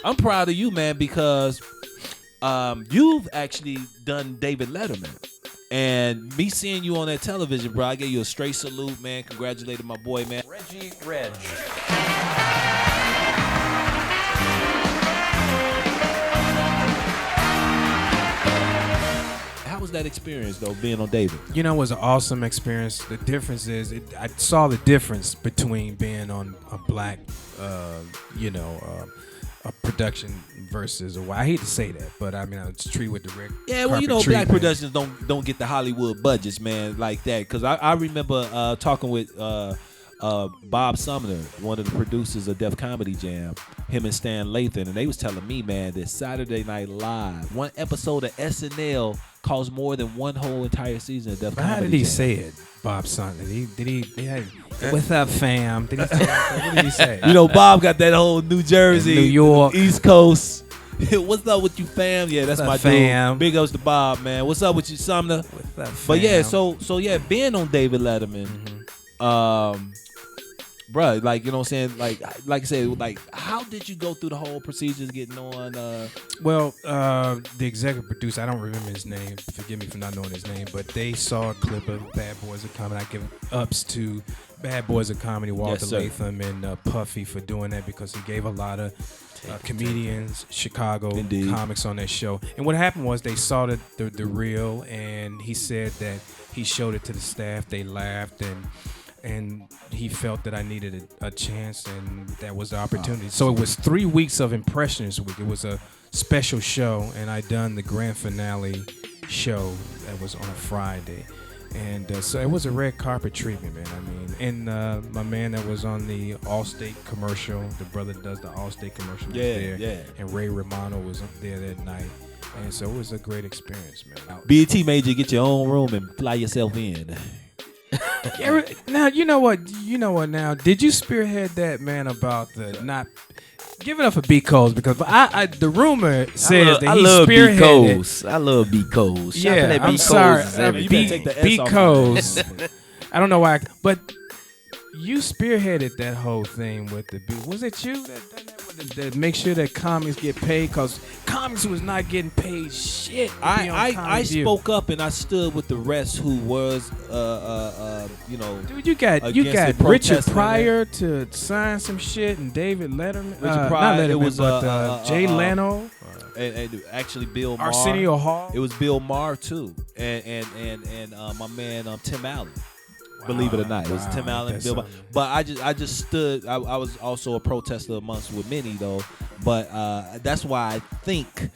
I'm proud of you, man, because you've actually done David Letterman. And me seeing you on that television, bro, I gave you a straight salute, man. Congratulated my boy, man. Reggie Reg. How was that experience, though, being on David? You know, it was an awesome experience. The difference is, I saw the difference between being on a black, a production versus a white. I hate to say that, but I mean, it's true with the red. Yeah, well, black productions don't get the Hollywood budgets, man, like that. Because I remember talking with Bob Sumner, one of the producers of Def Comedy Jam, him and Stan Lathan, and they was telling me, man, that Saturday Night Live, one episode of SNL cost more than one whole entire season of Def Comedy Jam. How did he say it, Bob Sumner? Did he what's up, fam? Did he say what did he say? Bob got that whole New Jersey, New York, East Coast. What's up with you, fam? Yeah, that's my fam. dude. Big ups to Bob, man. What's up with you, Sumner? What's up, fam? But yeah, so yeah, being on David Letterman, bruh, like, you know what I'm saying? Like I said, like, how did you go through the whole procedures getting on? Well, the executive producer, I don't remember his name. Forgive me for not knowing his name, but they saw a clip of Bad Boys of Comedy. I give ups to Bad Boys of Comedy, Walter Latham and Puffy for doing that, because he gave a lot of comedians, Chicago comics on that show. And what happened was they saw the reel, and he said that he showed it to the staff. They laughed, and he felt that I needed a chance, and that was the opportunity. So it was 3 weeks of Impressionist Week. It was a special show, and I done the grand finale show that was on a Friday. And so it was a red carpet treatment, man. I mean, and my man that was on the Allstate commercial, the brother that does the Allstate commercial, was there. Yeah. And Ray Romano was up there that night. And so it was a great experience, man. BET made you get your own room and fly yourself in. Now, you know what now? Did you spearhead that, man, about the not... Give it up for B. Coles, because the rumor says that he spearheaded. I love B. Coles. Yeah, I'm sorry. B. Coles. I don't know why, but you spearheaded that whole thing with the B. Was it you that make sure that comics get paid? Because comics was not getting paid shit. I spoke up and I stood with the rest who was, Dude, you got Richard Pryor to sign some shit, and David Letterman. Richard Pryor. Not Letterman, it was Jay Leno. And actually Bill Maher. Arsenio Hall. It was Bill Maher too, and my man Tim Allen. Wow. Believe it or not, it was Tim Allen, Bill Maher. But I just stood. I was also a protester amongst with many though. But that's why I think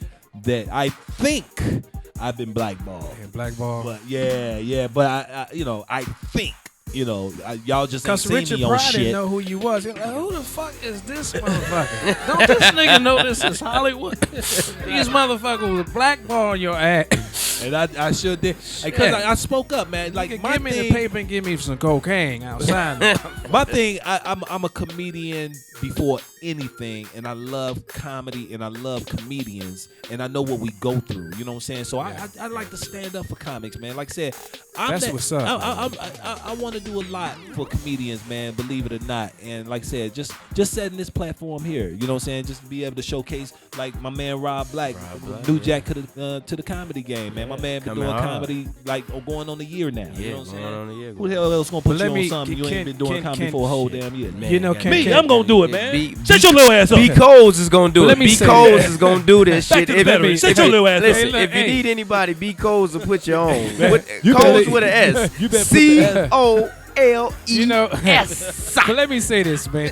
I've been blackballed. Yeah, blackballed. But yeah. But I think. Y'all just ain't seen Richard me on Pryor shit. Didn't know who you was. Like, who the fuck is this motherfucker? Don't this nigga know this is Hollywood? These motherfuckers was blackballing your ass. And I sure did. Because I spoke up, man. Like, give me the paper and give me some cocaine outside. My thing, I'm a comedian before anything, and I love comedy, and I love comedians, and I know what we go through. You know what I'm saying? So I like to stand up for comics, man. Like I said, that's what's up. I want to do a lot for comedians, man. Believe it or not. And like I said, just setting this platform here. You know what I'm saying? Just to be able to showcase, like my man Rob Black, New Jack to the comedy game, man. My man been doing comedy like going on a year now. You know what I'm saying? Who the hell else gonna put you on something you ain't been doing comedy for a whole damn year? Man, I'm gonna do it, man. Shut your little ass up. B. Coles is gonna do it. B. Coles is gonna do this shit. Shut your little ass up. Listen, if you need anybody, B. Coles will put you on. Coles with an S. COLES. But let me say this, man.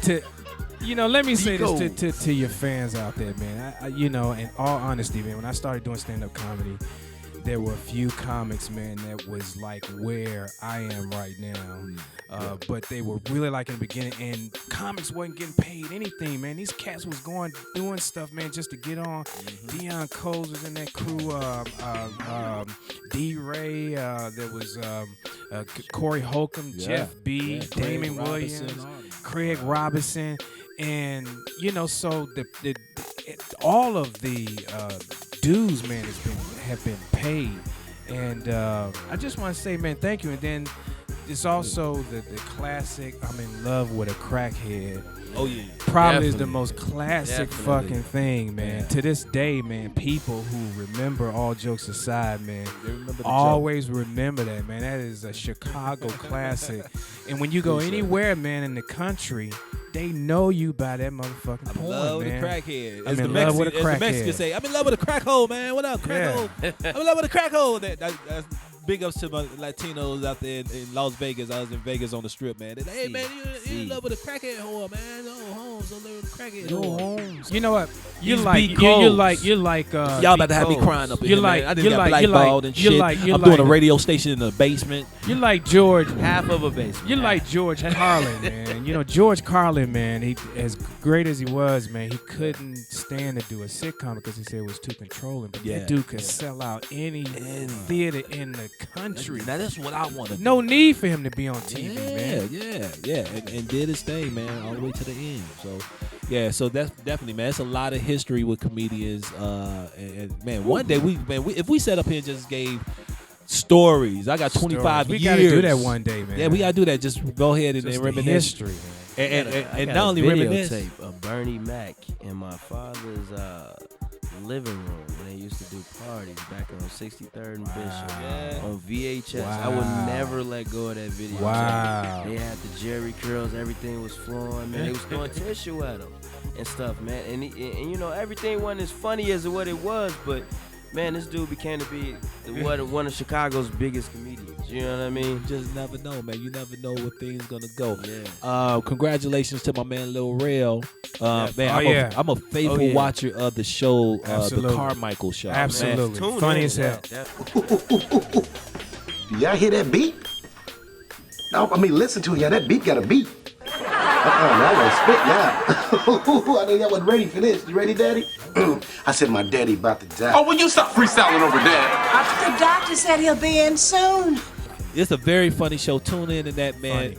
Let me say this to your fans out there, man. In all honesty, man, when I started doing stand-up comedy, there were a few comics, man, that was like where I am right now. But they were really like in the beginning, and comics wasn't getting paid anything, man. These cats was doing stuff, man, just to get on. Deion Coles was in that crew. D-Ray. There was Corey Holcomb, Jeff B, Damon Williams, Craig Robinson. And, so all of the dues, man, have been paid. And I just want to say, man, thank you. And then it's also the classic. I'm in love with a crackhead. Oh yeah. Probably is the Definitely. most classic Definitely. fucking thing, man. Yeah. To this day, man, people who remember, all jokes aside, man, They remember the always remember that, man. That is a Chicago classic. And when you go Appreciate it. anywhere, man, in the country, they know you by that motherfucking I'm in porn, love with a man. crackhead. I'm As in the love with a Mexican- as the Mexicans crackhead. say, I'm in love with a crack hole, man. What up, crack Yeah. hole? I'm in love with a crack hole. That's big ups to my Latinos out there in Las Vegas. I was in Vegas on the strip, man. They're like, hey, man, you in love with a crackhead whore, man. Oh, Holmes, I'm in love with a crackhead whore. You know what? You're These like, be you're codes. like, you're like, Y'all about to have me Coles. crying up in You're here, like- man. I didn't you're got like- you're blackballed like- and you're shit. like- you're I'm doing a like- radio station in the basement. you're like George. Half of a basement. You're like George Carlin, man. You know, George Carlin, man, he as great as he was, man, he couldn't stand to do a sitcom because he said it was too controlling. But Yeah, that dude could yeah. sell out any theater in the country. Now that's what I want to do. No need for him to be on TV, man. Yeah, and did his thing, man, all the way to the end. So, yeah, so that's definitely, man, it's a lot of history with comedians. And man, one day if we set up here and just gave stories, I got 25 We years. gotta do that one day, man. Yeah, we gotta do that. Just go ahead and Just the reminisce. history, man. And I got not a only reminisce. videotape of Bernie Mac in my father's living room when they used to do parties back on 63rd and Bishop on VHS. I would Wow. never let go of that video. Wow. They had the Jerry curls, everything was flowing, man. They was throwing tissue at them and stuff, man. And you know, everything wasn't as funny as what it was, but man, this dude became to be one of Chicago's biggest comedians. You know what I mean? You just never know, man. You never know where things gonna go. Yeah. Congratulations to my man Lil Rel. Man, Oh, I'm a faithful Oh, yeah. watcher of the show, the Absolutely. Carmichael show. man. Absolutely. Tune Funny in. as hell. Do y'all hear that beat? No, I mean, listen to it. Yeah, that beat got a beat. Now I gonna spit now. I know y'all wasn't ready for this. You ready, Daddy? I said my daddy about to die. Oh, will you stop freestyling over there? The doctor said he'll be in soon. It's a very funny show. Tune in to that, man.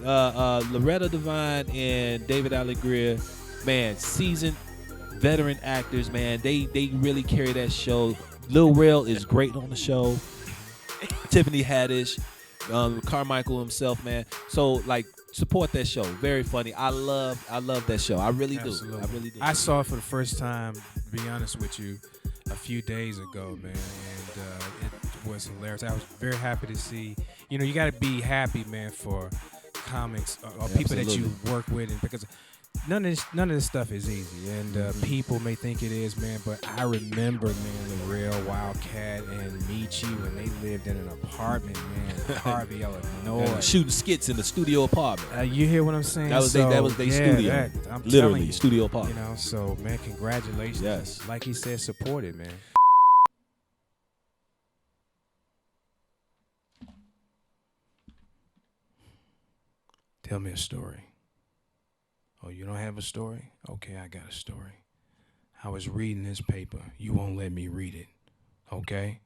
Loretta Devine and David Allen Greer, man, seasoned veteran actors, man. They really carry that show. Lil Rel is great on the show. Tiffany Haddish, Carmichael himself, man. So like, support that show. Very funny. I love that show. I really do. Absolutely. I really do. I saw it for the first time, to be honest with you, a few days ago, man, and it was hilarious. I was very happy to see. You know, you got to be happy, man, for comics or people that you work with, and because none of this stuff is easy, and people may think it is, man. But I remember, man, the real Wildcat and Michi when they lived in an apartment, man, in Harvey, Illinois. Shooting skits in the studio apartment. You hear what I'm saying? That was their yeah, studio. I'm telling Literally, you, studio apartment. You know, so man, congratulations. Yes. Like he said, support it, man. Tell me a story. Oh, you don't have a story? Okay, I got a story. I was reading this paper. You won't let me read it. Okay?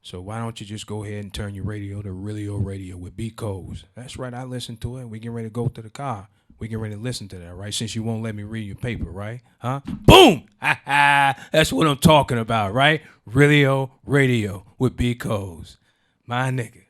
So why don't you just go ahead and turn your radio to Realio Radio with B Codes? That's right, I listened to it. We getting ready to go to the car. We getting ready to listen to that, right? Since you won't let me read your paper, right? Huh? Boom! Ha ha! That's what I'm talking about, right? Realio Radio with B Codes. My nigga.